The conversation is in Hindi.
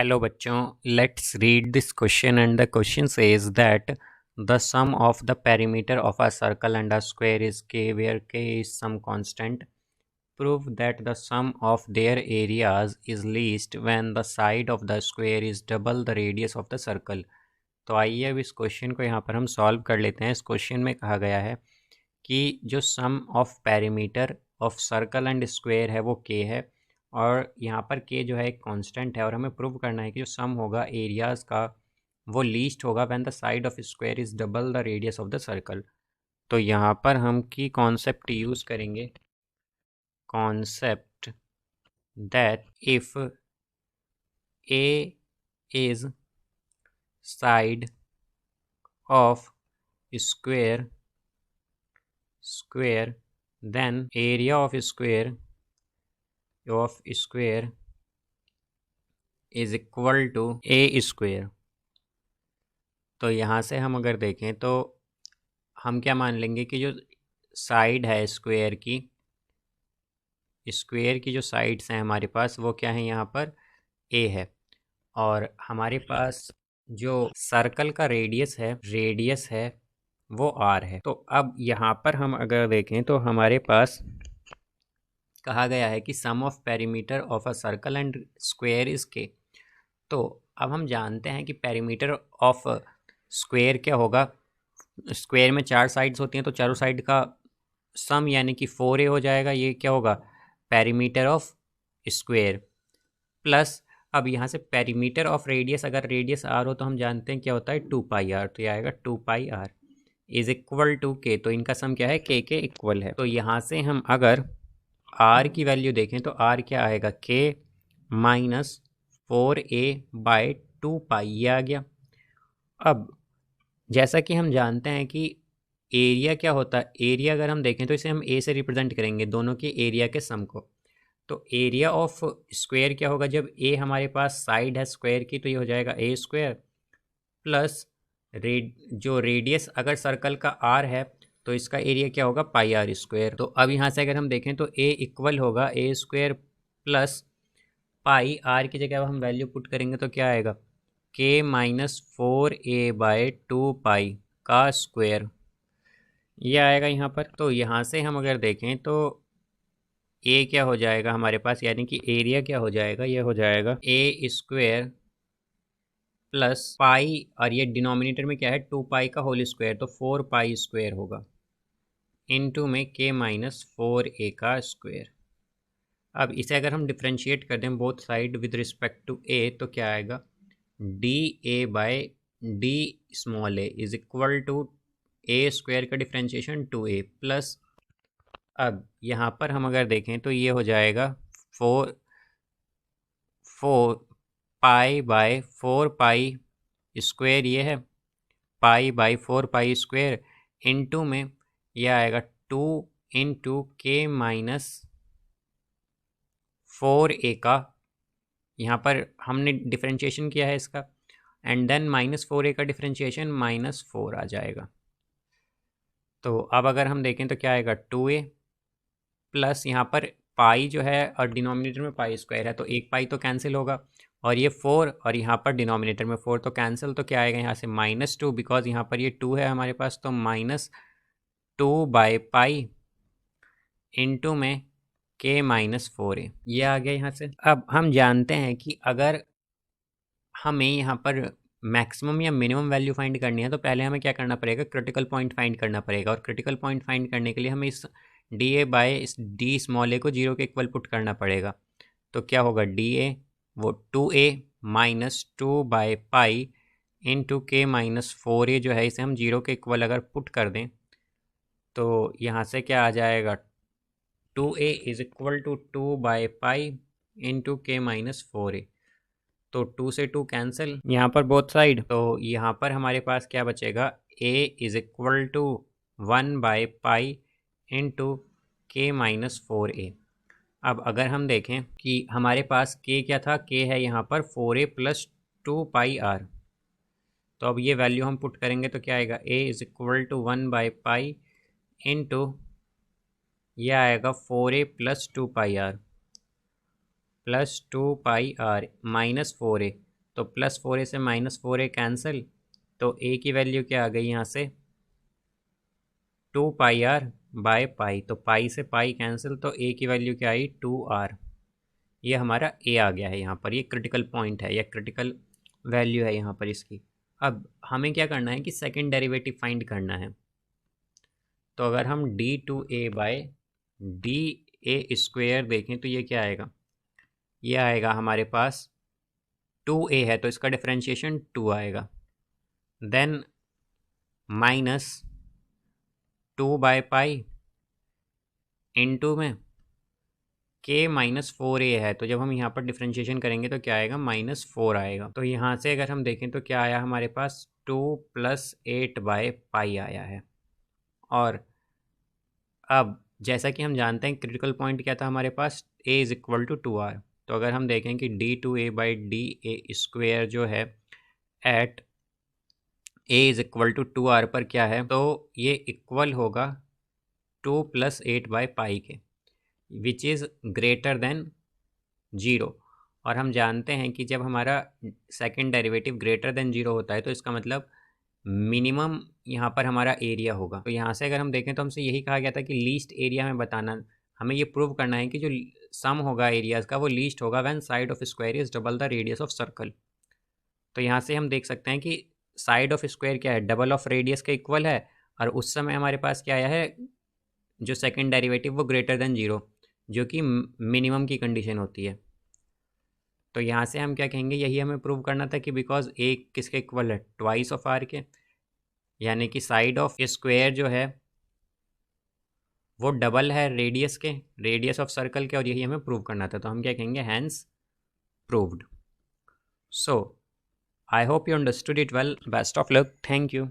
Hello बच्चों, let's read this question and the question says that the sum of the perimeter of a circle and a square is k where k is some constant. Prove that the sum of their areas is least when the side of the square is double the radius of the circle. तो आइए अब इस क्वेश्चन को यहाँ पर हम सॉल्व कर लेते हैं। इस क्वेश्चन में कहा गया है कि जो sum of perimeter of circle and square है वो के है और यहाँ पर के जो है एक कांस्टेंट है और हमें प्रूव करना है कि जो सम होगा एरियाज़ का वो लीस्ट होगा when the side of square is double the radius of the circle. तो यहाँ पर हम की कॉन्सेप्ट यूज़ करेंगे, concept that if A is side of square then area of square is equal to a square। तो यहाँ से हम अगर देखें तो हम क्या मान लेंगे कि जो साइड है स्क्वायर की जो साइड्स हैं हमारे पास वो क्या है, यहाँ पर a है और हमारे पास जो सर्कल का रेडियस है वो r है। तो अब यहाँ पर हम अगर देखें तो हमारे पास कहा गया है कि sum of perimeter of a circle and square is K. तो अब हम जानते हैं कि पेरीमीटर ऑफ स्क्वायर क्या होगा। स्क्वायर में 4 साइड्स होती हैं तो चारों साइड का सम यानी कि 4a हो जाएगा। ये क्या होगा, पेरीमीटर ऑफ स्क्वायर प्लस अब यहाँ से पेरीमीटर ऑफ रेडियस, अगर रेडियस r हो तो हम जानते हैं क्या होता है 2πr। तो ये आएगा 2πr इज इक्वल टू के। तो इनका सम क्या है, के इक्वल है। तो यहाँ से हम अगर r की वैल्यू देखें तो r क्या आएगा, k माइनस 4a/2π ये आ गया। अब जैसा कि हम जानते हैं कि एरिया क्या होता है, एरिया अगर हम देखें तो इसे हम a से रिप्रेजेंट करेंगे दोनों के एरिया के सम को। तो एरिया ऑफ स्क्वायर क्या होगा, जब a हमारे पास साइड है स्क्वायर की तो ये हो जाएगा a स्क्वायर प्लस जो रेडियस अगर सर्कल का r है तो इसका एरिया क्या होगा, πr स्क्वायर। तो अब यहाँ से अगर हम देखें तो a इक्वल होगा a square plus pi, r की जगह हम वैल्यू पुट करेंगे तो क्या आएगा, k माइनस 4a/2π का स्क्वायर ये आएगा यहाँ पर। तो यहाँ से हम अगर देखें तो a क्या हो जाएगा हमारे पास, यानी कि एरिया क्या हो जाएगा, ये हो जाएगा a स्क्वायर प्लस पाई और ये डिनोमिनेटर में क्या है 2π का होल स्क्वायर तो 4π स्क्वायर होगा इनटू में k माइनस 4a का स्क्वायर। अब इसे अगर हम डिफ्रेंशिएट कर दें both side with respect to a तो क्या आएगा, da/d small a is equal to a square का डिफ्रेंशिएशन 2a प्लस अब यहाँ पर हम अगर देखें तो ये हो जाएगा 4π/4π स्क्वायर ये है π/4π स्क्वायर इनटू में यह आएगा 2 इंटू के माइनस 4a का, यहाँ पर हमने डिफरेंशिएशन किया है इसका एंड देन माइनस 4a का डिफरेंशिएशन -4 आ जाएगा। तो अब अगर हम देखें तो क्या आएगा 2a प्लस यहाँ पर पाई जो है और डिनोमिनेटर में पाई स्क्वायर है तो एक पाई तो कैंसिल होगा और ये 4 और यहाँ पर डिनोमिनेटर में 4 तो कैंसिल। तो क्या आएगा यहाँ से -2 बिकॉज यहाँ पर ये 2 है हमारे पास तो -2/पाई इंटू में k माइनस 4a ये आ गया यहाँ से। अब हम जानते हैं कि अगर हमें यहाँ पर मैक्सिमम या मिनिमम वैल्यू फाइंड करनी है तो पहले हमें क्या करना पड़ेगा, क्रिटिकल पॉइंट फाइंड करना पड़ेगा और क्रिटिकल पॉइंट फाइंड करने के लिए हमें इस इस d स्मॉल a को 0 के इक्वल पुट करना पड़ेगा। तो क्या होगा da वो 2a minus 2/पाई into K minus 4a जो है इसे हम 0 के इक्वल अगर पुट कर दें तो यहाँ से क्या आ जाएगा 2a इज इक्वल टू 2/पाई इंटू के माइनस 4a। तो 2 से 2 कैंसिल यहाँ पर बोथ साइड। तो यहाँ पर हमारे पास क्या बचेगा, a इज इक्वल टू 1/पाई इंटू के माइनस 4a। अब अगर हम देखें कि हमारे पास k क्या था, k है यहाँ पर 4a प्लस 2πr। तो अब ये वैल्यू हम पुट करेंगे तो क्या आएगा, a इज इक्वल टू 1/पाई इंटू यह आएगा 4a plus 2πr plus 2πr minus 4a। तो +4a से -4a कैंसिल, तो a की वैल्यू क्या आ गई यहाँ से 2πr/π, तो पाई से पाई कैंसिल, तो a की वैल्यू क्या आई 2r। ये हमारा a आ गया है यहाँ पर, ये क्रिटिकल पॉइंट है या क्रिटिकल वैल्यू है यहाँ पर इसकी। अब हमें क्या करना है कि सेकंड डेरिवेटिव फाइंड करना है। तो अगर हम d2a/da² देखें तो ये क्या आएगा, ये आएगा हमारे पास 2a है तो इसका डिफरेंशिएशन 2 आएगा, देन -2/π इनटू में k-4a है, तो जब हम यहाँ पर डिफरेंशिएशन करेंगे तो क्या आएगा -4 आएगा। तो यहाँ से अगर हम देखें तो क्या आया हमारे पास 2 + 8/π आया है। और अब जैसा कि हम जानते हैं क्रिटिकल पॉइंट क्या था हमारे पास, a = 2r। तो अगर हम देखें कि d2a/da² जो है एट a = 2r पर क्या है, तो ये इक्वल होगा 2 + 8/π के, विच इज़ ग्रेटर देन 0। और हम जानते हैं कि जब हमारा सेकंड डेरिवेटिव ग्रेटर देन 0 होता है तो इसका मतलब मिनिमम यहाँ पर हमारा एरिया होगा। तो यहाँ से अगर हम देखें तो हमसे यही कहा गया था कि लीस्ट एरिया हमें बताना, हमें ये प्रूव करना है कि जो सम होगा एरियाज़ का वो लीस्ट होगा when side of square is double the radius of circle. तो यहाँ से हम देख सकते हैं कि साइड ऑफ स्क्वायर क्या है, डबल ऑफ रेडियस के इक्वल है, और उस समय हमारे पास क्या आया है, जो सेकंड डेरिवेटिव वो ग्रेटर देन 0, जो कि मिनिमम की कंडीशन होती है। तो यहाँ से हम क्या कहेंगे, यही हमें प्रूव करना था कि बिकॉज a किसके इक्वल है, ट्वाइस ऑफ r के, यानी कि साइड ऑफ स्क्वायर जो है वो डबल है रेडियस के, रेडियस ऑफ सर्कल के, और यही हमें प्रूव करना था। तो हम क्या कहेंगे, hence proved. So I hope you understood it well, best of luck, thank you.